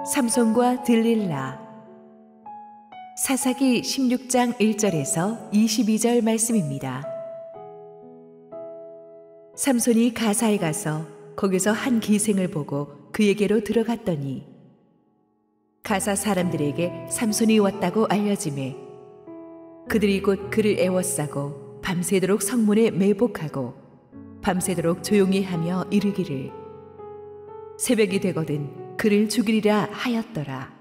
삼손과 들릴라. 사사기 16장 1절에서 22절 말씀입니다. 삼손이 가사에 가서 거기서 한 기생을 보고 그에게로 들어갔더니 가사 사람들에게 삼손이 왔다고 알려지매 그들이 곧 그를 애워싸고 밤새도록 성문에 매복하고 밤새도록 조용히 하며 이르기를 새벽이 되거든 그를 죽이리라 하였더라.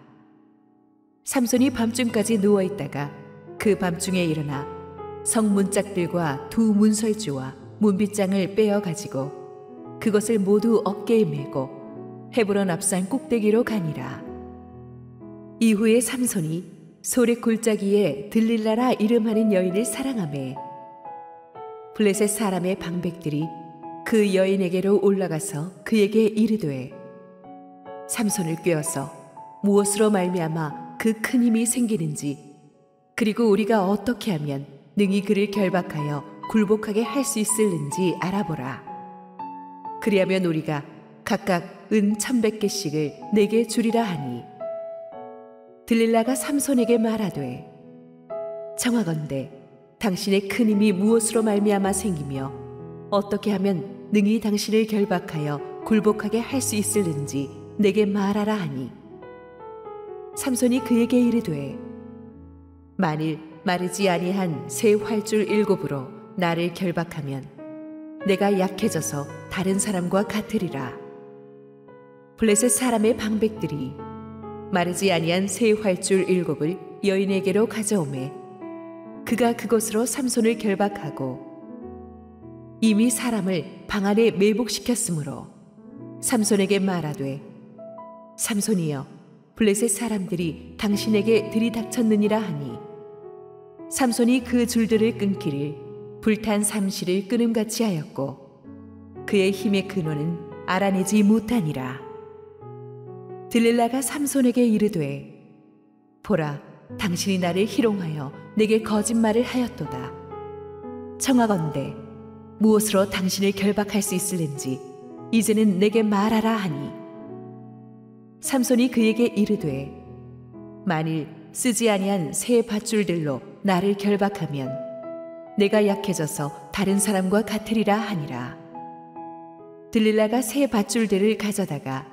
삼손이 밤중까지 누워있다가 그 밤중에 일어나 성문짝들과 두 문설주와 문빗장을 빼어가지고 그것을 모두 어깨에 메고 헤브론 앞산 꼭대기로 가니라. 이후에 삼손이 소래 골짜기에 들릴라라 이름하는 여인을 사랑하매 블레셋 사람의 방백들이 그 여인에게로 올라가서 그에게 이르되 삼손을 꾀어서 무엇으로 말미암아 그 큰 힘이 생기는지 그리고 우리가 어떻게 하면 능히 그를 결박하여 굴복하게 할 수 있을는지 알아보라. 그리하면 우리가 각각 은 1,100개씩을 내게 주리라 하니 들릴라가 삼손에게 말하되 청하건대 당신의 큰 힘이 무엇으로 말미암아 생기며 어떻게 하면 능히 당신을 결박하여 굴복하게 할 수 있을는지 내게 말하라 하니 삼손이 그에게 이르되 만일 마르지 아니한 새 활줄 7으로 나를 결박하면 내가 약해져서 다른 사람과 같으리라. 블레셋 사람의 방백들이 마르지 아니한 새 활줄 7을 여인에게로 가져오매 그가 그것으로 삼손을 결박하고 이미 사람을 방 안에 매복시켰으므로 삼손에게 말하되 삼손이여 블레셋 사람들이 당신에게 들이닥쳤느니라 하니 삼손이 그 줄들을 끊기를 불탄 삼시를 끊음같이 하였고 그의 힘의 근원은 알아내지 못하니라. 들릴라가 삼손에게 이르되 보라 당신이 나를 희롱하여 내게 거짓말을 하였도다. 청하건대 무엇으로 당신을 결박할 수 있을는지 이제는 내게 말하라 하니 삼손이 그에게 이르되 만일 쓰지 아니한 새 밧줄들로 나를 결박하면 내가 약해져서 다른 사람과 같으리라 하니라. 들릴라가 새 밧줄들을 가져다가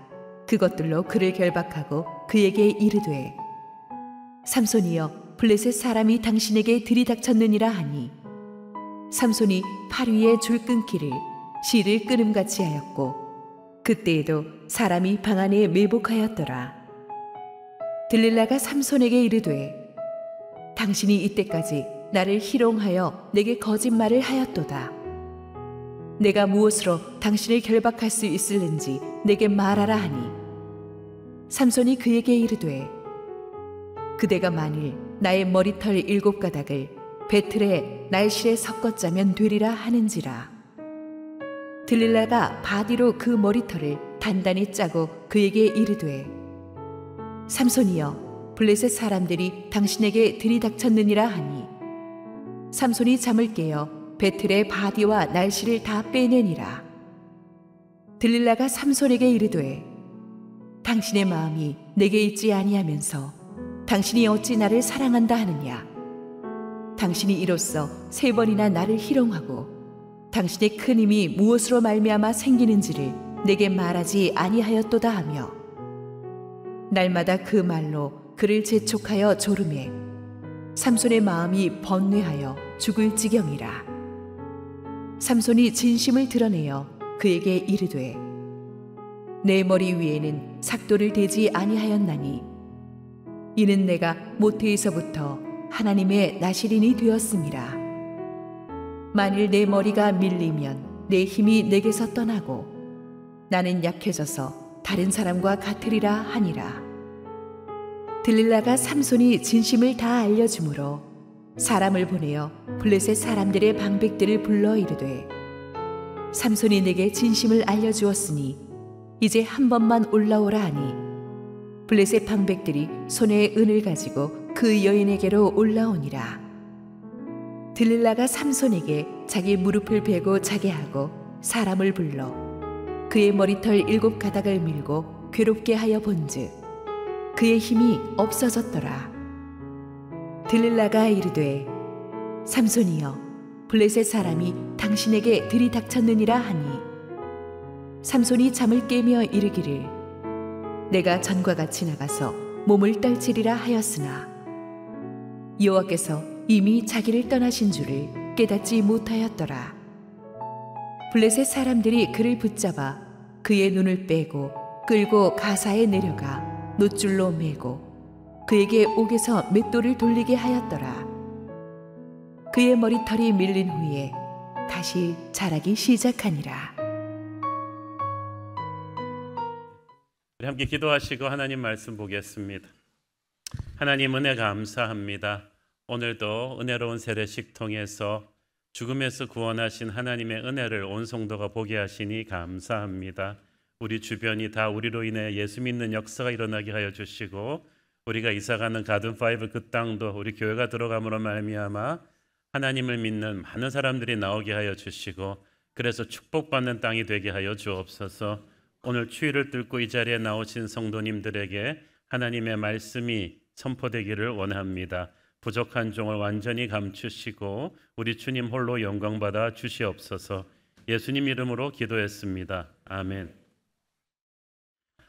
그것들로 그를 결박하고 그에게 이르되 삼손이여 블레셋 사람이 당신에게 들이닥쳤느니라 하니 삼손이 팔 위에 줄 끊기를 실을 끊음같이 하였고 그때에도 사람이 방 안에 매복하였더라. 들릴라가 삼손에게 이르되 당신이 이때까지 나를 희롱하여 내게 거짓말을 하였도다. 내가 무엇으로 당신을 결박할 수 있을는지 내게 말하라 하니 삼손이 그에게 이르되 그대가 만일 나의 머리털 7가닥을 배틀에 날실에 섞어 짜면 되리라 하는지라. 들릴라가 바디로 그 머리털을 단단히 짜고 그에게 이르되 삼손이여 블레셋 사람들이 당신에게 들이닥쳤느니라 하니 삼손이 잠을 깨어 배틀의 바디와 날실을 다 빼내니라. 들릴라가 삼손에게 이르되 당신의 마음이 내게 있지 아니하면서 당신이 어찌 나를 사랑한다 하느냐. 당신이 이로써 3번이나 나를 희롱하고 당신의 큰 힘이 무엇으로 말미암아 생기는지를 내게 말하지 아니하였도다 하며 날마다 그 말로 그를 재촉하여 조르매 삼손의 마음이 번뇌하여 죽을 지경이라. 삼손이 진심을 드러내어 그에게 이르되 내 머리 위에는 삭도를 대지 아니하였나니 이는 내가 모태에서부터 하나님의 나시린이 되었음이라. 만일 내 머리가 밀리면 내 힘이 내게서 떠나고 나는 약해져서 다른 사람과 같으리라 하니라. 들릴라가 삼손이 진심을 다 알려주므로 사람을 보내어 블레셋 사람들의 방백들을 불러 이르되 삼손이 내게 진심을 알려주었으니 이제 한 번만 올라오라 하니 블레셋 방백들이 손에 은을 가지고 그 여인에게로 올라오니라. 들릴라가 삼손에게 자기 무릎을 베고 자게 하고 사람을 불러 그의 머리털 7가닥을 밀고 괴롭게 하여 본즉 그의 힘이 없어졌더라. 들릴라가 이르되 삼손이여 블레셋 사람이 당신에게 들이닥쳤느니라 하니 삼손이 잠을 깨며 이르기를 내가 전과 같이 나가서 몸을 떨치리라 하였으나 여호와께서 이미 자기를 떠나신 줄을 깨닫지 못하였더라. 블레셋 사람들이 그를 붙잡아 그의 눈을 빼고 끌고 가사에 내려가 놋줄로 매고 그에게 옥에서 맷돌을 돌리게 하였더라. 그의 머리털이 밀린 후에 다시 자라기 시작하니라. 우리 함께 기도하시고 하나님 말씀 보겠습니다. 하나님 은혜 감사합니다. 오늘도 은혜로운 세례식 통해서 죽음에서 구원하신 하나님의 은혜를 온 성도가 보게 하시니 감사합니다. 우리 주변이 다 우리로 인해 예수 믿는 역사가 일어나게 하여 주시고 우리가 이사가는 가든5 그 땅도 우리 교회가 들어감으로 말미암아 하나님을 믿는 많은 사람들이 나오게 하여 주시고 그래서 축복받는 땅이 되게 하여 주옵소서. 오늘 추위를 뚫고 이 자리에 나오신 성도님들에게 하나님의 말씀이 선포되기를 원합니다. 부족한 종을 완전히 감추시고 우리 주님 홀로 영광받아 주시옵소서. 예수님 이름으로 기도했습니다. 아멘.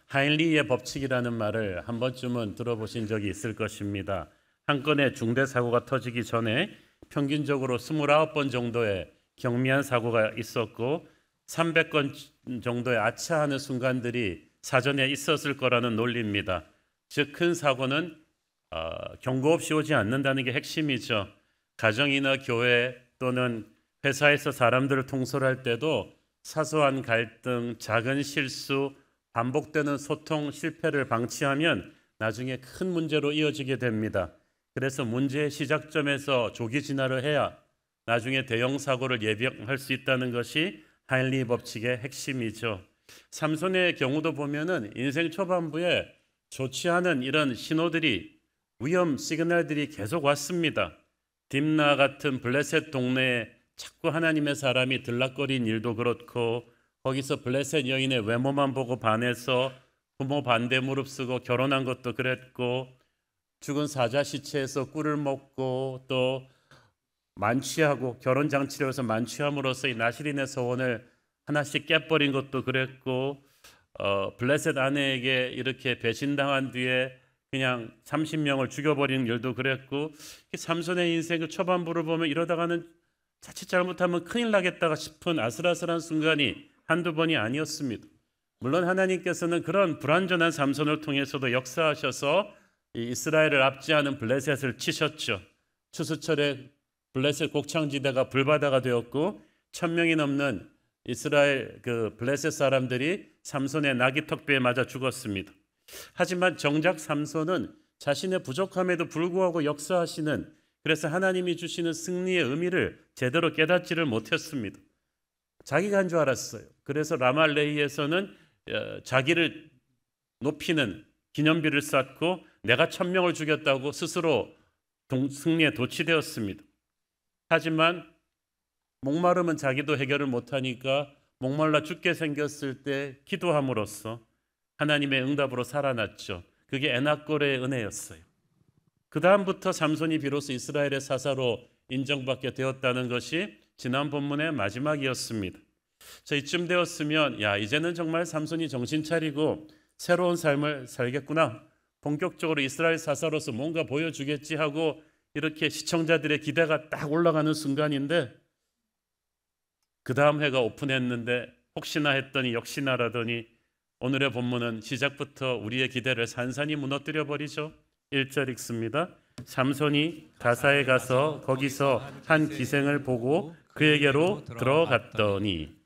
하인리히의 법칙이라는 말을 한 번쯤은 들어보신 적이 있을 것입니다. 한 건의 중대 사고가 터지기 전에 평균적으로 29번 정도의 경미한 사고가 있었고 300건 정도의 아차하는 순간들이 사전에 있었을 거라는 논리입니다. 즉 큰 사고는 경고 없이 오지 않는다는 게 핵심이죠. 가정이나 교회 또는 회사에서 사람들을 통솔할 때도 사소한 갈등, 작은 실수, 반복되는 소통 실패를 방치하면 나중에 큰 문제로 이어지게 됩니다. 그래서 문제의 시작점에서 조기 진화를 해야 나중에 대형 사고를 예방할 수 있다는 것이 하인리히 법칙의 핵심이죠. 삼손의 경우도 보면은 인생 초반부에 좋지 않은 이런 신호들이 위험 시그널들이 계속 왔습니다. 딥나 같은 블레셋 동네에 자꾸 하나님의 사람이 들락거린 일도 그렇고 거기서 블레셋 여인의 외모만 보고 반해서 부모 반대 무릅쓰고 결혼한 것도 그랬고 죽은 사자 시체에서 꿀을 먹고 또 만취하고 결혼 장치를 해서 만취함으로써 이 나실인의 소원을 하나씩 깨버린 것도 그랬고 블레셋 아내에게 이렇게 배신당한 뒤에 그냥 30명을 죽여버리는 일도 그랬고 삼손의 인생의 초반부를 보면 이러다가는 자칫 잘못하면 큰일 나겠다가 싶은 아슬아슬한 순간이 한두 번이 아니었습니다. 물론 하나님께서는 그런 불완전한 삼손을 통해서도 역사하셔서 이 이스라엘을 압제하는 블레셋을 치셨죠. 추수철에 블레셋 곡창지대가 불바다가 되었고 1000명이 넘는 이스라엘 그 블레셋 사람들이 삼손의 나귀 턱뼈에 맞아 죽었습니다. 하지만 정작 삼손은 자신의 부족함에도 불구하고 역사하시는 그래서 하나님이 주시는 승리의 의미를 제대로 깨닫지를 못했습니다. 자기가 한 줄 알았어요. 그래서 라말레히에서는 자기를 높이는 기념비를 쌓고 내가 1000명을 죽였다고 스스로 승리에 도취되었습니다. 하지만 목마름은 자기도 해결을 못하니까 목말라 죽게 생겼을 때 기도함으로써 하나님의 응답으로 살아났죠. 그게 에낙골의 은혜였어요. 그 다음부터 삼손이 비로소 이스라엘의 사사로 인정받게 되었다는 것이 지난 본문의 마지막이었습니다. 자, 이쯤 되었으면 이제는 정말 삼손이 정신 차리고 새로운 삶을 살겠구나. 본격적으로 이스라엘 사사로서 뭔가 보여주겠지 하고 이렇게 시청자들의 기대가 딱 올라가는 순간인데 그 다음 해가 오픈했는데 혹시나 했더니 역시나라더니 오늘의 본문은 시작부터 우리의 기대를 산산이 무너뜨려 버리죠. 1절 읽습니다. 삼손이 가사에 가서 거기서 한 기생을 보고 그에게로 들어갔더니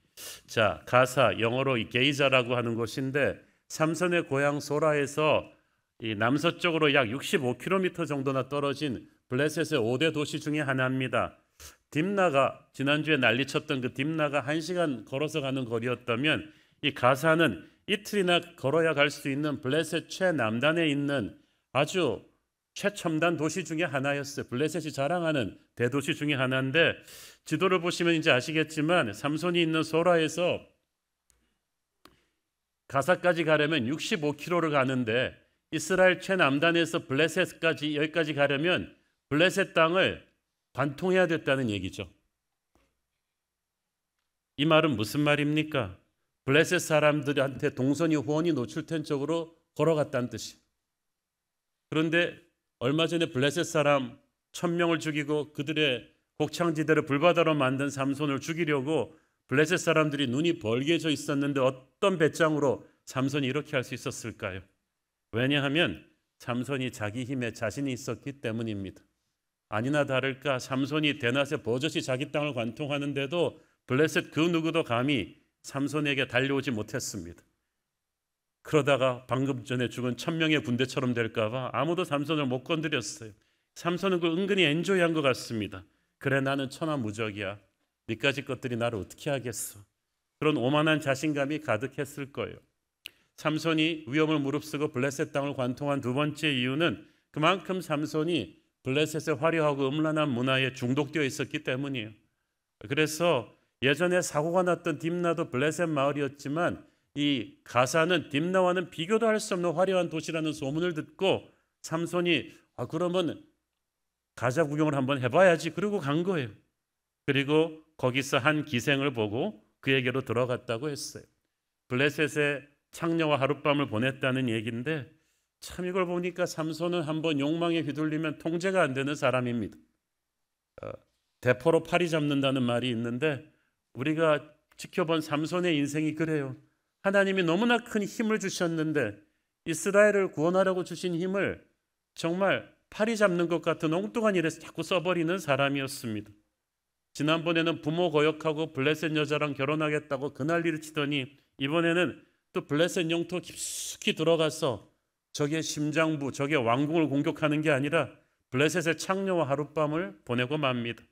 자, 가사 영어로 이 게이자라고 하는 곳인데 삼손의 고향 소라에서 이 남서쪽으로 약 65km 정도나 떨어진 블레셋의 5대 도시 중에 하나입니다. 딥나가 지난주에 난리쳤던 그 딥나가 1시간 걸어서 가는 거리였다면 이 가사는 이틀이나 걸어야 갈 수 있는 블레셋 최남단에 있는 아주 최첨단 도시 중에 하나였어요. 블레셋이 자랑하는 대도시 중에 하나인데 지도를 보시면 이제 아시겠지만 삼손이 있는 소라에서 가사까지 가려면 65km를 가는데 이 이스라엘 최남단에서 블레셋까지 여기까지 가려면 블레셋 땅을 관통해야 됐다는 얘기죠. 이 말은 무슨 말입니까? 블레셋 사람들한테 동선이 후원이 노출된 쪽으로 걸어갔다는 뜻이. 그런데 얼마 전에 블레셋 사람 1,000명을 죽이고 그들의 곡창지대를 불바다로 만든 삼손을 죽이려고 블레셋 사람들이 눈이 벌게져 있었는데 어떤 배짱으로 삼손이 이렇게 할 수 있었을까요? 왜냐하면 삼손이 자기 힘에 자신이 있었기 때문입니다. 아니나 다를까 삼손이 대낮에 버젓이 자기 땅을 관통하는데도 블레셋 그 누구도 감히 삼손에게 달려오지 못했습니다. 그러다가 방금 전에 죽은 1,000명의 군대처럼 될까 봐 아무도 삼손을 못 건드렸어요. 삼손은 그걸 은근히 엔조이한 것 같습니다. 그래, 나는 천하무적이야. 니까지 것들이 나를 어떻게 하겠어. 그런 오만한 자신감이 가득했을 거예요. 삼손이 위험을 무릅쓰고 블레셋 땅을 관통한 두 번째 이유는 그만큼 삼손이 블레셋의 화려하고 음란한 문화에 중독되어 있었기 때문이에요. 그래서 예전에 사고가 났던 딥나도 블레셋 마을이었지만 이 가사는 딥나와는 비교도 할 수 없는 화려한 도시라는 소문을 듣고 삼손이 그러면 가자 구경을 한번 해봐야지. 그러고 간 거예요. 그리고 거기서 한 기생을 보고 그에게로 들어갔다고 했어요. 블레셋의 창녀와 하룻밤을 보냈다는 얘기인데 참 이걸 보니까 삼손은 한번 욕망에 휘둘리면 통제가 안 되는 사람입니다. 대포로 파리 잡는다는 말이 있는데 우리가 지켜본 삼손의 인생이 그래요. 하나님이 너무나 큰 힘을 주셨는데 이스라엘을 구원하려고 주신 힘을 정말 파리 잡는 것 같은 엉뚱한 일에 자꾸 써버리는 사람이었습니다. 지난번에는 부모 거역하고 블레셋 여자랑 결혼하겠다고 그 난리를 치더니 이번에는 또 블레셋 영토 깊숙이 들어가서 적의 심장부, 적의 왕궁을 공격하는 게 아니라 블레셋의 창녀와 하룻밤을 보내고 맙니다.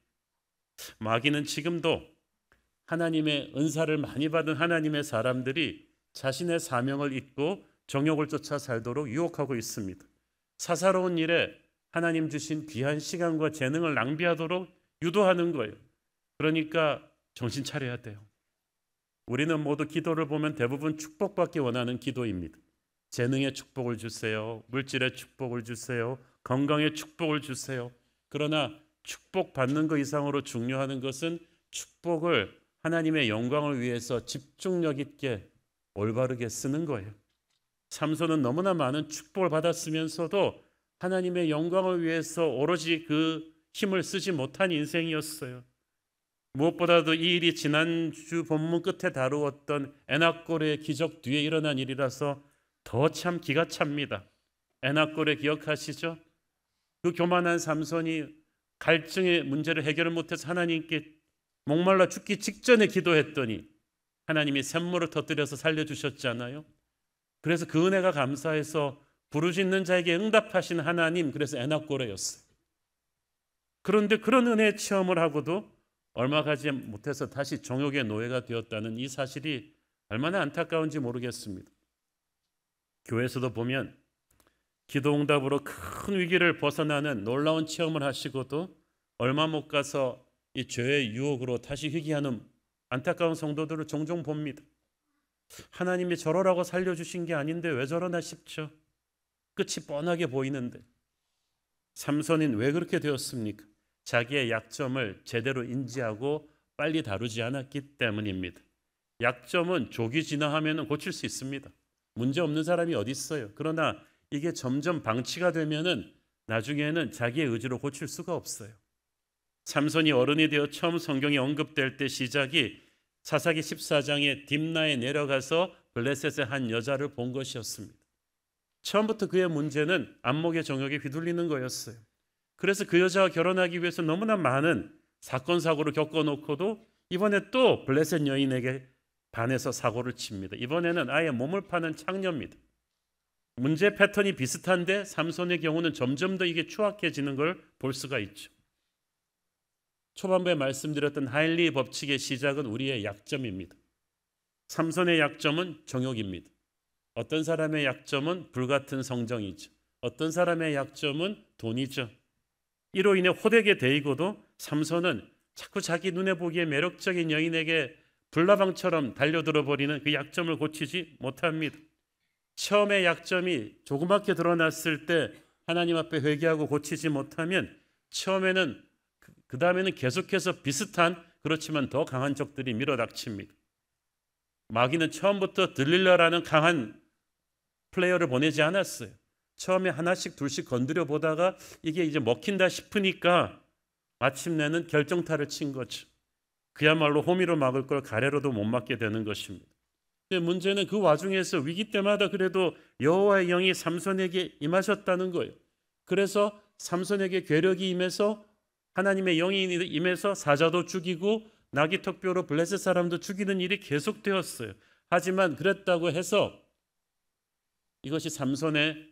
마귀는 지금도 하나님의 은사를 많이 받은 하나님의 사람들이 자신의 사명을 잊고 정욕을 쫓아 살도록 유혹하고 있습니다. 사사로운 일에 하나님 주신 귀한 시간과 재능을 낭비하도록 유도하는 거예요. 그러니까 정신 차려야 돼요. 우리는 모두 기도를 보면 대부분 축복받기 원하는 기도입니다. 재능의 축복을 주세요. 물질의 축복을 주세요. 건강의 축복을 주세요. 그러나 축복받는 것 이상으로 중요한 것은 축복을 하나님의 영광을 위해서 집중력 있게 올바르게 쓰는 거예요. 삼손은 너무나 많은 축복을 받았으면서도 하나님의 영광을 위해서 오로지 그 힘을 쓰지 못한 인생이었어요. 무엇보다도 이 일이 지난주 본문 끝에 다루었던 에낙골의 기적 뒤에 일어난 일이라서 더 참 기가 찹니다. 에낙골의 기억하시죠? 그 교만한 삼손이 갈증의 문제를 해결을 못해서 하나님께 목말라 죽기 직전에 기도했더니 하나님이 샘물을 터뜨려서 살려주셨잖아요. 그래서 그 은혜가 감사해서 부르짖는 자에게 응답하신 하나님, 그래서 에낙골에였어요. 그런데 그런 은혜의 체험을 하고도 얼마 가지 못해서 다시 정욕의 노예가 되었다는 이 사실이 얼마나 안타까운지 모르겠습니다. 교회에서도 보면 기도응답으로 큰 위기를 벗어나는 놀라운 체험을 하시고도 얼마 못 가서 이 죄의 유혹으로 다시 회개하는 안타까운 성도들을 종종 봅니다. 하나님이 저러라고 살려주신 게 아닌데 왜 저러나 싶죠. 끝이 뻔하게 보이는데. 삼손은 왜 그렇게 되었습니까? 자기의 약점을 제대로 인지하고 빨리 다루지 않았기 때문입니다. 약점은 조기 진화하면 고칠 수 있습니다. 문제 없는 사람이 어디 있어요. 그러나 이게 점점 방치가 되면은 나중에는 자기의 의지로 고칠 수가 없어요. 삼손이 어른이 되어 처음 성경에 언급될 때 시작이 사사기 14장에 딥나에 내려가서 블레셋의 한 여자를 본 것이었습니다. 처음부터 그의 문제는 안목의 정욕에 휘둘리는 거였어요. 그래서 그 여자와 결혼하기 위해서 너무나 많은 사건 사고를 겪어놓고도 이번에 또 블레셋 여인에게 반해서 사고를 칩니다. 이번에는 아예 몸을 파는 창녀입니다. 문제 패턴이 비슷한데 삼손의 경우는 점점 더 이게 추악해지는 걸 볼 수가 있죠. 초반부에 말씀드렸던 하일리 법칙의 시작은 우리의 약점입니다. 삼손의 약점은 정욕입니다. 어떤 사람의 약점은 불같은 성정이죠. 어떤 사람의 약점은 돈이죠. 이로 인해 호되게 데이고도 삼손은 자꾸 자기 눈에 보기에 매력적인 여인에게 불나방처럼 달려들어 버리는 그 약점을 고치지 못합니다. 처음에 약점이 조그맣게 드러났을 때 하나님 앞에 회개하고 고치지 못하면 처음에는 그 다음에는 계속해서 비슷한 그렇지만 더 강한 적들이 밀어닥칩니다. 마귀는 처음부터 들릴라라는 강한 플레이어를 보내지 않았어요. 처음에 하나씩 둘씩 건드려 보다가 이게 이제 먹힌다 싶으니까 마침내는 결정타를 친 거죠. 그야말로 호미로 막을 걸 가래로도 못 막게 되는 것입니다. 근데 문제는 그 와중에서 위기 때마다 그래도 여호와의 영이 삼손에게 임하셨다는 거예요. 그래서 삼손에게 괴력이 임해서 하나님의 영이 임해서 사자도 죽이고 나귀턱뼈로 블레셋 사람도 죽이는 일이 계속되었어요. 하지만 그랬다고 해서 이것이 삼손의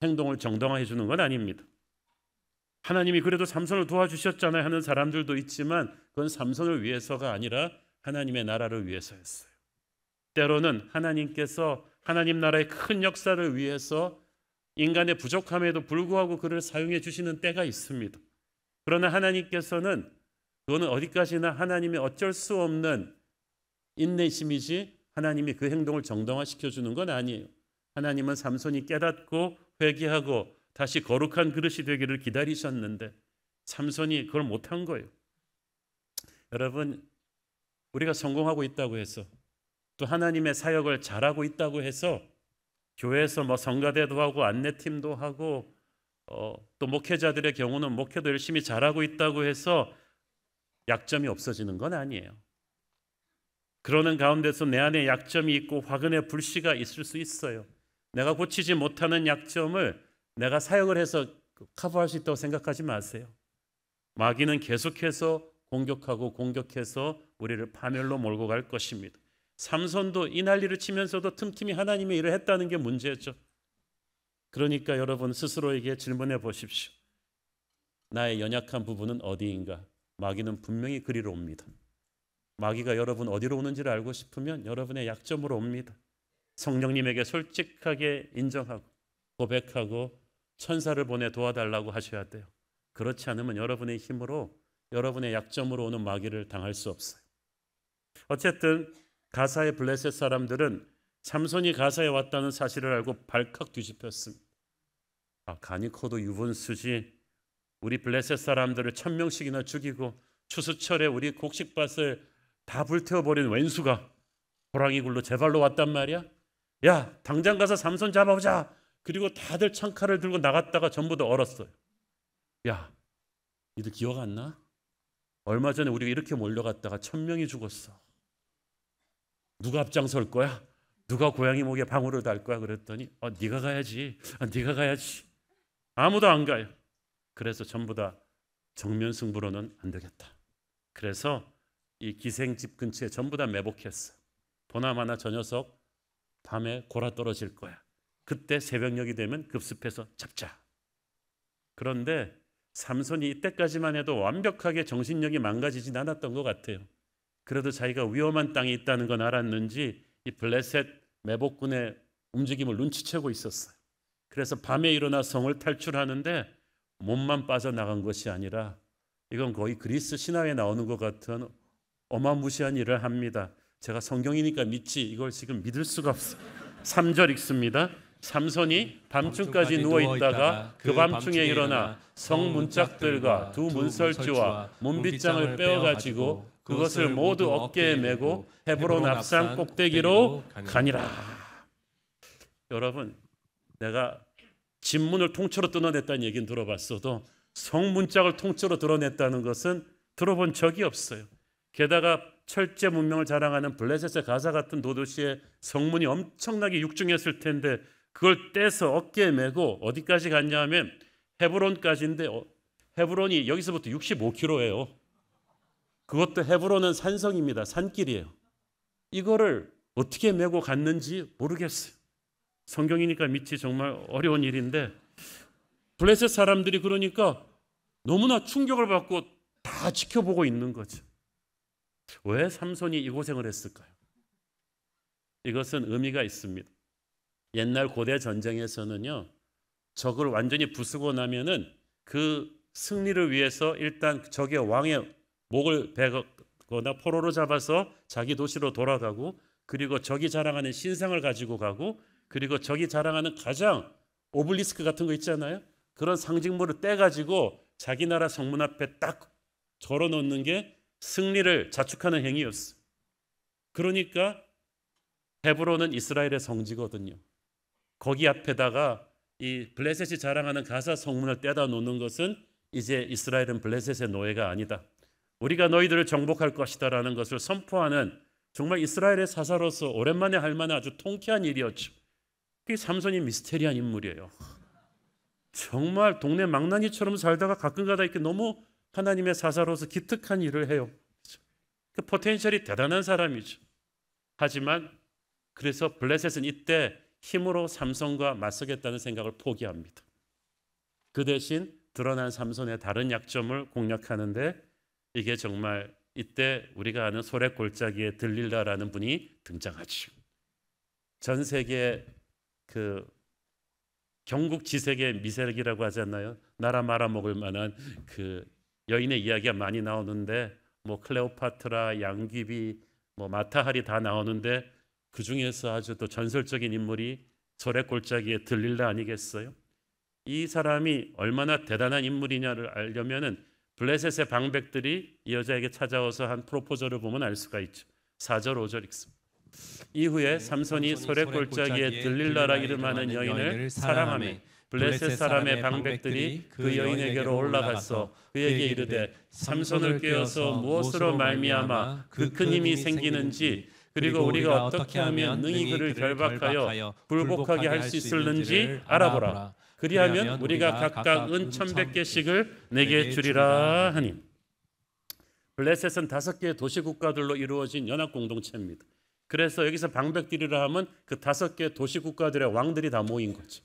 행동을 정당화해 주는 건 아닙니다. 하나님이 그래도 삼손을 도와주셨잖아요 하는 사람들도 있지만 그건 삼손을 위해서가 아니라 하나님의 나라를 위해서였어요. 때로는 하나님께서 하나님 나라의 큰 역사를 위해서 인간의 부족함에도 불구하고 그를 사용해 주시는 때가 있습니다. 그러나 하나님께서는 그거는 어디까지나 하나님의 어쩔 수 없는 인내심이지 하나님이 그 행동을 정당화시켜 주는 건 아니에요. 하나님은 삼손이 깨닫고 회개하고 다시 거룩한 그릇이 되기를 기다리셨는데 삼손이 그걸 못한 거예요. 여러분, 우리가 성공하고 있다고 해서 또 하나님의 사역을 잘하고 있다고 해서 교회에서 뭐 성가대도 하고 안내팀도 하고 또 목회자들의 경우는 목회도 열심히 잘하고 있다고 해서 약점이 없어지는 건 아니에요. 그러는 가운데서 내 안에 약점이 있고 화근의 불씨가 있을 수 있어요. 내가 고치지 못하는 약점을 내가 사역을 해서 커버할 수 있다고 생각하지 마세요. 마귀는 계속해서 공격해서 우리를 파멸로 몰고 갈 것입니다. 삼손도 이 난리를 치면서도 틈틈이 하나님의 일을 했다는 게 문제죠. 그러니까 여러분 스스로에게 질문해 보십시오. 나의 연약한 부분은 어디인가? 마귀는 분명히 그리로 옵니다. 마귀가 여러분 어디로 오는지를 알고 싶으면 여러분의 약점으로 옵니다. 성령님에게 솔직하게 인정하고 고백하고 천사를 보내 도와달라고 하셔야 돼요. 그렇지 않으면 여러분의 힘으로 여러분의 약점으로 오는 마귀를 당할 수 없어요. 어쨌든 가사의 블레셋 사람들은 삼손이 가사에 왔다는 사실을 알고 발칵 뒤집혔습니다. 간이 커도 유분수지 우리 블레셋 사람들을 1000명씩이나 죽이고 추수철에 우리 곡식밭을 다 불태워버린 왼수가 호랑이 굴로 제 발로 왔단 말이야. 야, 당장 가서 삼손 잡아보자. 그리고 다들 창칼을 들고 나갔다가 전부 다 얼었어요. 야, 니들 기억 안 나? 얼마 전에 우리가 이렇게 몰려갔다가 1000명이 죽었어. 누가 앞장설 거야? 누가 고양이 목에 방울을 달 거야? 그랬더니 네가 가야지. 네가 가야지. 아무도 안 가요. 그래서 전부 다 정면 승부로는 안 되겠다. 그래서 이 기생집 근처에 전부 다 매복했어. 보나마나 저 녀석 밤에 골아 떨어질 거야. 그때 새벽녘이 되면 급습해서 잡자. 그런데 삼손이 이때까지만 해도 완벽하게 정신력이 망가지진 않았던 것 같아요. 그래도 자기가 위험한 땅에 있다는 건 알았는지 이 블레셋 매복군의 움직임을 눈치채고 있었어요. 그래서 밤에 일어나 성을 탈출하는데 몸만 빠져나간 것이 아니라 이건 거의 그리스 신화에 나오는 것 같은 어마무시한 일을 합니다. 제가 성경이니까 믿지 이걸 지금 믿을 수가 없어요. 3절 읽습니다. 삼손이 밤중까지 누워있다가 그 밤중에 일어나 성 문짝들과 두 문설주와 문빗장을 빼어가지고 그것을 모두 어깨에 메고 헤브론 앞산 꼭대기로 가니라. 여러분, 내가 진문을 통째로 뜯어냈다는 얘기는 들어봤어도 성문짝을 통째로 드러냈다는 것은 들어본 적이 없어요. 게다가 철제 문명을 자랑하는 블레셋의 가사 같은 도도시의 성문이 엄청나게 육중했을 텐데 그걸 떼서 어깨에 메고 어디까지 갔냐 하면 헤브론까지인데 헤브론이 여기서부터 65km예요. 그것도 헤브론은 산성입니다. 산길이에요. 이거를 어떻게 메고 갔는지 모르겠어요. 성경이니까 믿지 정말 어려운 일인데 블레셋 사람들이 그러니까 너무나 충격을 받고 다 지켜보고 있는 거죠. 왜 삼손이 이 고생을 했을까요? 이것은 의미가 있습니다. 옛날 고대 전쟁에서는요, 적을 완전히 부수고 나면은 그 승리를 위해서 일단 적의 왕의 목을 베거나 포로로 잡아서 자기 도시로 돌아가고 그리고 적이 자랑하는 신상을 가지고 가고 그리고 적이 자랑하는 가장 오블리스크 같은 거 있잖아요. 그런 상징물을 떼가지고 자기 나라 성문 앞에 딱 걸어놓는 게 승리를 자축하는 행위였어. 그러니까 헤브론은 이스라엘의 성지거든요. 거기 앞에다가 이 블레셋이 자랑하는 가사 성문을 떼다 놓는 것은 이제 이스라엘은 블레셋의 노예가 아니다. 우리가 너희들을 정복할 것이다라는 것을 선포하는 정말 이스라엘의 사사로서 오랜만에 할 만한 아주 통쾌한 일이었죠. 그게 삼손이 미스테리한 인물이에요. 정말 동네 망나니처럼 살다가 가끔가다 이렇게 너무 하나님의 사사로서 기특한 일을 해요. 그 포텐셜이 대단한 사람이죠. 하지만 그래서 블레셋은 이때 힘으로 삼손과 맞서겠다는 생각을 포기합니다. 그 대신 드러난 삼손의 다른 약점을 공략하는데 이게 정말 이때 우리가 아는 소래골짜기의 들릴라라는 분이 등장하죠. 전 세계 그 경국 지색의 미색이라고 하지 않나요? 나라 말아먹을 만한 그 여인의 이야기가 많이 나오는데 뭐 클레오파트라, 양귀비, 뭐 마타하리 다 나오는데 그 중에서 아주 또 전설적인 인물이 소래골짜기의 들릴라 아니겠어요? 이 사람이 얼마나 대단한 인물이냐를 알려면은 블레셋의 방백들이 이 여자에게 찾아와서 한 프로포저를 보면 알 수가 있죠. 4절 5절 읽습니다. 이후에 삼손이 소래골짜기에 들릴라라 이름하는 여인을 사랑하며 블레셋 사람의 방백들이 그 여인에게로 올라가서 그에게 이르되 삼손을 꾀어서 무엇으로 말미암아 그 큰 힘이 생기는지 그리고 우리가 어떻게 하면 능히 그를 결박하여 굴복하게 할 수 있을는지 알아보라. 그리하면 우리가 각각 은 1,100개씩을 내게 주리라 하니. 블레셋은 5개의 도시국가들로 이루어진 연합 공동체입니다. 그래서 여기서 방백들이라 하면 그 5개의 도시국가들의 왕들이 다 모인 거죠.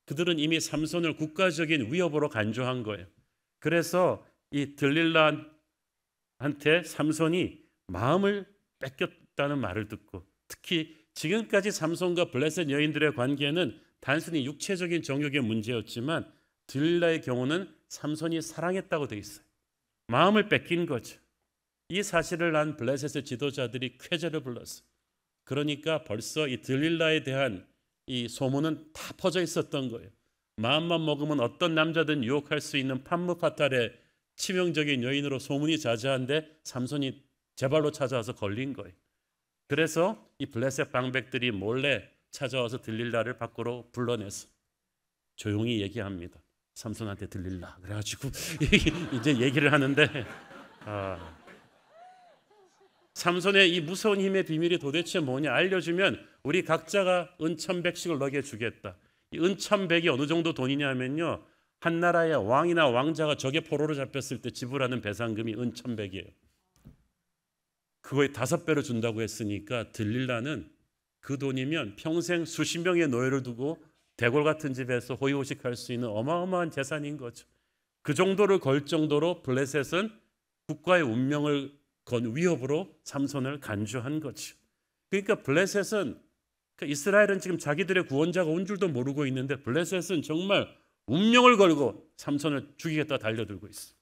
그들은 이미 삼손을 국가적인 위협으로 간주한 거예요. 그래서 이 들릴라한테 삼손이 마음을 뺏겼다는 말을 듣고, 특히 지금까지 삼손과 블레셋 여인들의 관계는 단순히 육체적인 정욕의 문제였지만 들릴라의 경우는 삼손이 사랑했다고 돼 있어요. 마음을 뺏긴 거죠. 이 사실을 난 블레셋의 지도자들이 쾌재를 불렀어요. 그러니까 벌써 이 들릴라에 대한 이 소문은 다 퍼져 있었던 거예요. 마음만 먹으면 어떤 남자든 유혹할 수 있는 판무파탈의 치명적인 여인으로 소문이 자자한데 삼손이 제발로 찾아와서 걸린 거예요. 그래서 이 블레셋 방백들이 몰래 찾아와서 들릴라를 밖으로 불러내서 조용히 얘기합니다. 삼손한테 들릴라. 그래가지고 이제 얘기를 하는데 삼손의 이 무서운 힘의 비밀이 도대체 뭐냐 알려주면 우리 각자가 은 1,100씩을 너에게 주겠다. 이 은 1,100이 어느 정도 돈이냐면요, 한 나라의 왕이나 왕자가 적의 포로로 잡혔을 때 지불하는 배상금이 은 1,100이에요. 그거의 5배로 준다고 했으니까 들릴라는 그 돈이면 평생 수십 명의 노예를 두고 대궐 같은 집에서 호의호식할 수 있는 어마어마한 재산인 거죠. 그 정도를 걸 정도로 블레셋은 국가의 운명을 건 위협으로 삼손을 간주한 거죠. 그러니까 블레셋은, 이스라엘은 지금 자기들의 구원자가 온 줄도 모르고 있는데 블레셋은 정말 운명을 걸고 삼손을 죽이겠다 달려들고 있어요.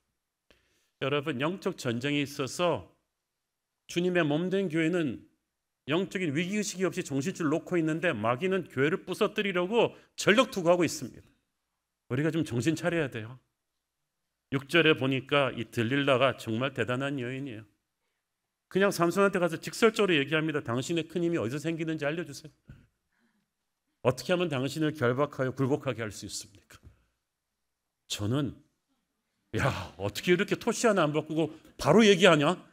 여러분, 영적 전쟁에 있어서 주님의 몸된 교회는 영적인 위기의식이 없이 정신줄 놓고 있는데 마귀는 교회를 부서뜨리려고 전력 투구하고 있습니다. 우리가 좀 정신 차려야 돼요. 6절에 보니까 이 들릴라가 정말 대단한 여인이에요. 그냥 삼손한테 가서 직설적으로 얘기합니다. 당신의 큰 힘이 어디서 생기는지 알려주세요. 어떻게 하면 당신을 결박하여 굴복하게 할 수 있습니까? 저는 어떻게 이렇게 토시 하나 안 바꾸고 바로 얘기하냐?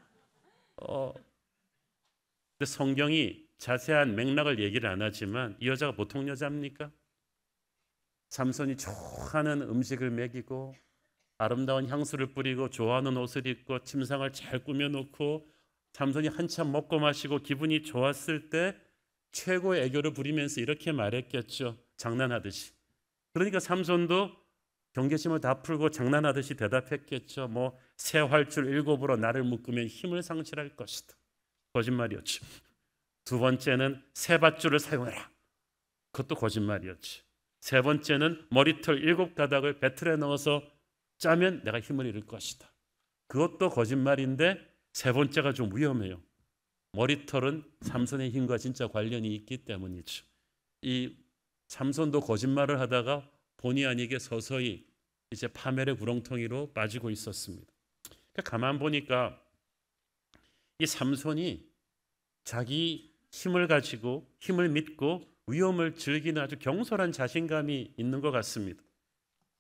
근데 성경이 자세한 맥락을 얘기를 안 하지만 이 여자가 보통 여자입니까? 삼손이 좋아하는 음식을 먹이고 아름다운 향수를 뿌리고 좋아하는 옷을 입고 침상을 잘 꾸며놓고 삼손이 한참 먹고 마시고 기분이 좋았을 때 최고의 애교를 부리면서 이렇게 말했겠죠. 장난하듯이. 그러니까 삼손도 경계심을 다 풀고 장난하듯이 대답했겠죠. 뭐 새 활줄 7으로 나를 묶으면 힘을 상실할 것이다. 거짓말이었죠. 두 번째는 새 밧줄을 사용해라. 그것도 거짓말이었지. 세 번째는 머리털 7가닥을 배틀에 넣어서 짜면 내가 힘을 잃을 것이다. 그것도 거짓말인데 세 번째가 좀 위험해요. 머리털은 삼손의 힘과 진짜 관련이 있기 때문이죠. 이 삼손도 거짓말을 하다가 본의 아니게 서서히 이제 파멸의 구렁텅이로 빠지고 있었습니다. 그러니까 가만 보니까 이 삼손이 자기 힘을 가지고 힘을 믿고 위험을 즐기는 아주 경솔한 자신감이 있는 것 같습니다.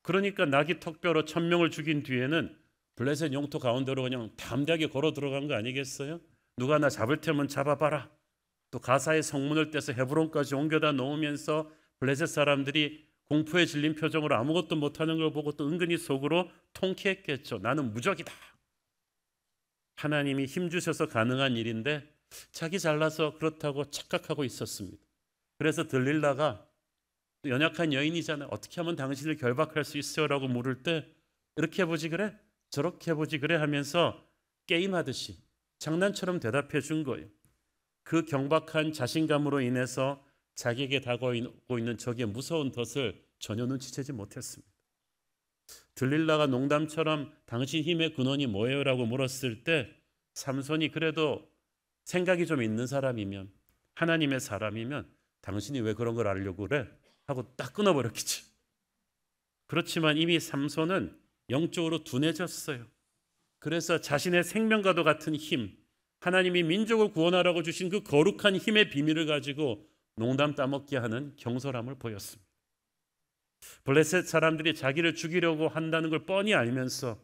그러니까 나귀 턱뼈로 1000명을 죽인 뒤에는 블레셋 영토 가운데로 그냥 담대하게 걸어 들어간 거 아니겠어요? 누가 나 잡을 테면 잡아봐라. 또 가사의 성문을 떼서 헤브론까지 옮겨다 놓으면서 블레셋 사람들이 공포에 질린 표정으로 아무것도 못하는 걸 보고 또 은근히 속으로 통쾌했겠죠. 나는 무적이다. 하나님이 힘 주셔서 가능한 일인데 자기 잘나서 그렇다고 착각하고 있었습니다. 그래서 들릴라가 연약한 여인이잖아요. 어떻게 하면 당신을 결박할 수 있어요? 라고 물을 때 이렇게 해보지 그래? 저렇게 해보지 그래? 하면서 게임하듯이 장난처럼 대답해 준 거예요. 그 경박한 자신감으로 인해서 자기에게 다가오고 있는 적의 무서운 덫을 전혀 눈치채지 못했습니다. 들릴라가 농담처럼 당신 힘의 근원이 뭐예요? 라고 물었을 때 삼손이 그래도 생각이 좀 있는 사람이면, 하나님의 사람이면 당신이 왜 그런 걸 알려고 그래? 하고 딱 끊어버렸겠지. 그렇지만 이미 삼손은 영적으로 둔해졌어요. 그래서 자신의 생명과도 같은 힘, 하나님이 민족을 구원하라고 주신 그 거룩한 힘의 비밀을 가지고 농담 따먹게 하는 경솔함을 보였습니다. 블레셋 사람들이 자기를 죽이려고 한다는 걸 뻔히 알면서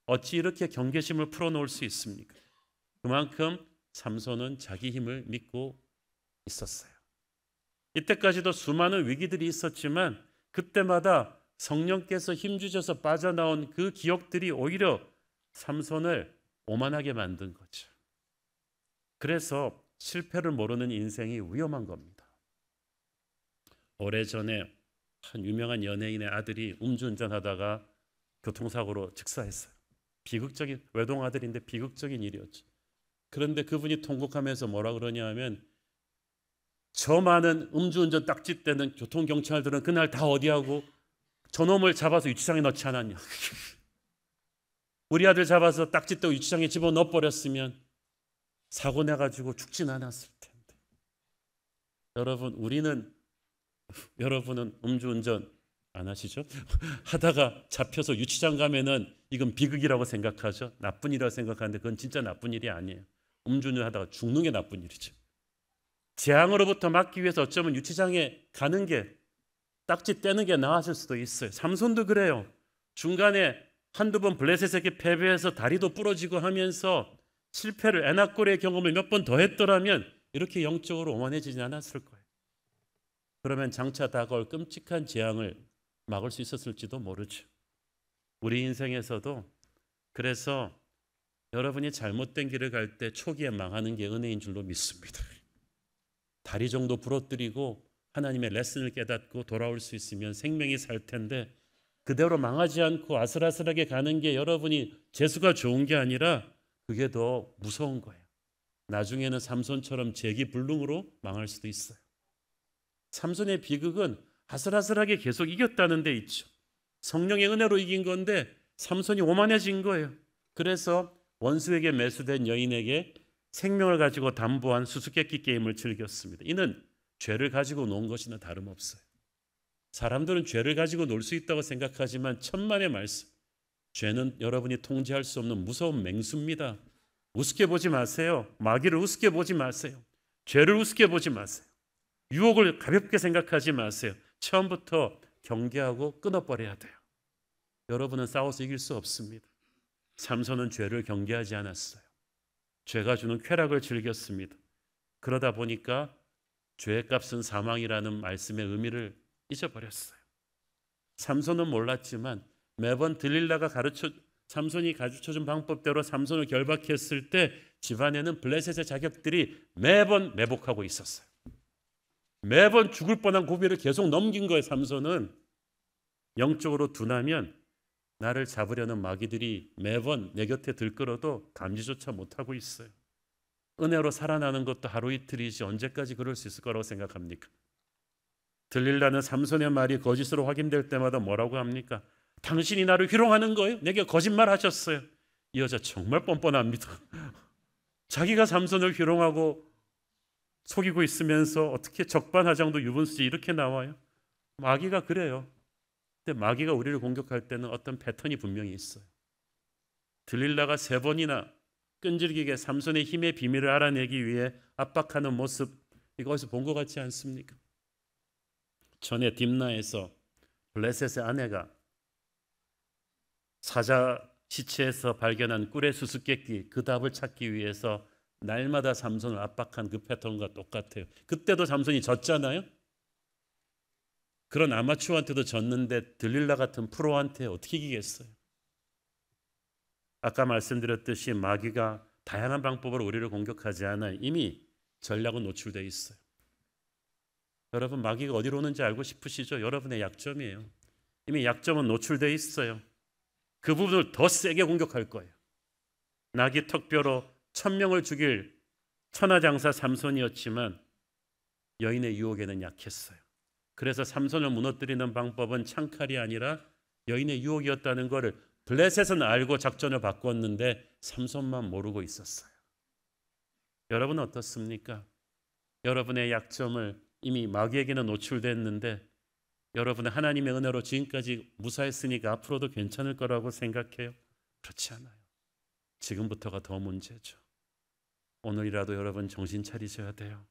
어찌 이렇게 경계심을 풀어놓을 수 있습니까? 그만큼 삼손은 자기 힘을 믿고 있었어요. 이때까지도 수많은 위기들이 있었지만 그때마다 성령께서 힘주셔서 빠져나온 그 기억들이 오히려 삼손을 오만하게 만든 거죠. 그래서 실패를 모르는 인생이 위험한 겁니다. 오래전에 한 유명한 연예인의 아들이 음주운전하다가 교통사고로 즉사했어요. 비극적인, 외동아들인데 비극적인 일이었죠. 그런데 그분이 통곡하면서 뭐라 그러냐 하면 저 많은 음주운전 딱지 떼는 교통경찰들은 그날 다 어디하고 저놈을 잡아서 유치장에 넣지 않았냐. 우리 아들 잡아서 딱지 떼고 유치장에 집어넣어버렸으면 사고 내가지고 죽진 않았을 텐데. 여러분은 음주운전 안 하시죠? 하다가 잡혀서 유치장 가면은 이건 비극이라고 생각하죠. 나쁜 일이라고 생각하는데 그건 진짜 나쁜 일이 아니에요. 음주운전 하다가 죽는 게 나쁜 일이죠. 재앙으로부터 막기 위해서 어쩌면 유치장에 가는 게, 딱지 떼는 게 나았을 수도 있어요. 삼손도 그래요. 중간에 한두 번 블레셋에게 패배해서 다리도 부러지고 하면서 실패를, 애낙고리의 경험을 몇 번 더 했더라면 이렇게 영적으로 오만해지지 않았을 거예요. 그러면 장차 다가올 끔찍한 재앙을 막을 수 있었을지도 모르죠. 우리 인생에서도 그래서 여러분이 잘못된 길을 갈 때 초기에 망하는 게 은혜인 줄로 믿습니다. 다리 정도 부러뜨리고 하나님의 레슨을 깨닫고 돌아올 수 있으면 생명이 살 텐데 그대로 망하지 않고 아슬아슬하게 가는 게 여러분이 재수가 좋은 게 아니라 그게 더 무서운 거예요. 나중에는 삼손처럼 재기불능으로 망할 수도 있어요. 삼손의 비극은 아슬아슬하게 계속 이겼다는 데 있죠. 성령의 은혜로 이긴 건데 삼손이 오만해진 거예요. 그래서 원수에게 매수된 여인에게 생명을 가지고 담보한 수수께끼 게임을 즐겼습니다. 이는 죄를 가지고 논 것이나 다름없어요. 사람들은 죄를 가지고 놀 수 있다고 생각하지만 천만의 말씀, 죄는 여러분이 통제할 수 없는 무서운 맹수입니다. 우습게 보지 마세요. 마귀를 우습게 보지 마세요. 죄를 우습게 보지 마세요. 유혹을 가볍게 생각하지 마세요. 처음부터 경계하고 끊어버려야 돼요. 여러분은 싸워서 이길 수 없습니다. 삼손은 죄를 경계하지 않았어요. 죄가 주는 쾌락을 즐겼습니다. 그러다 보니까 죄의 값은 사망이라는 말씀의 의미를 잊어버렸어요. 삼손은 몰랐지만 매번 들릴라가 삼손이 가르쳐준 방법대로 삼손을 결박했을 때 집안에는 블레셋의 자격들이 매번 매복하고 있었어요. 매번 죽을 뻔한 고비를 계속 넘긴 거예요. 삼손은 영적으로 둔하면 나를 잡으려는 마귀들이 매번 내 곁에 들끓어도 감지조차 못하고 있어요. 은혜로 살아나는 것도 하루 이틀이지 언제까지 그럴 수 있을 거라고 생각합니까? 들릴라는 삼손의 말이 거짓으로 확인될 때마다 뭐라고 합니까? 당신이 나를 희롱하는 거예요? 내게 거짓말 하셨어요. 이 여자 정말 뻔뻔합니다. 자기가 삼손을 희롱하고 속이고 있으면서 어떻게 적반하장도 유분수지 이렇게 나와요? 마귀가 그래요. 근데 마귀가 우리를 공격할 때는 어떤 패턴이 분명히 있어요. 들릴라가 3번이나 끈질기게 삼손의 힘의 비밀을 알아내기 위해 압박하는 모습, 이거 어디서 본 것 같지 않습니까? 전에 딥나에서 블레셋의 아내가 사자 시체에서 발견한 꿀의 수수께끼, 그 답을 찾기 위해서 날마다 삼손을 압박한 그 패턴과 똑같아요. 그때도 삼손이 졌잖아요. 그런 아마추어한테도 졌는데 들릴라 같은 프로한테 어떻게 이기겠어요? 아까 말씀드렸듯이 마귀가 다양한 방법으로 우리를 공격하지 않아요. 이미 전략은 노출되어 있어요. 여러분, 마귀가 어디로 오는지 알고 싶으시죠? 여러분의 약점이에요. 이미 약점은 노출되어 있어요. 그 부분을 더 세게 공격할 거예요. 나귀 턱뼈로 1000명을 죽일 천하장사 삼손이었지만 여인의 유혹에는 약했어요. 그래서 삼손을 무너뜨리는 방법은 창칼이 아니라 여인의 유혹이었다는 것을 블레셋은 알고 작전을 바꿨는데 삼손만 모르고 있었어요. 여러분은 어떻습니까? 여러분의 약점을 이미 마귀에게는 노출됐는데 여러분은 하나님의 은혜로 지금까지 무사했으니까 앞으로도 괜찮을 거라고 생각해요? 그렇지 않아요. 지금부터가 더 문제죠. 오늘이라도 여러분 정신 차리셔야 돼요.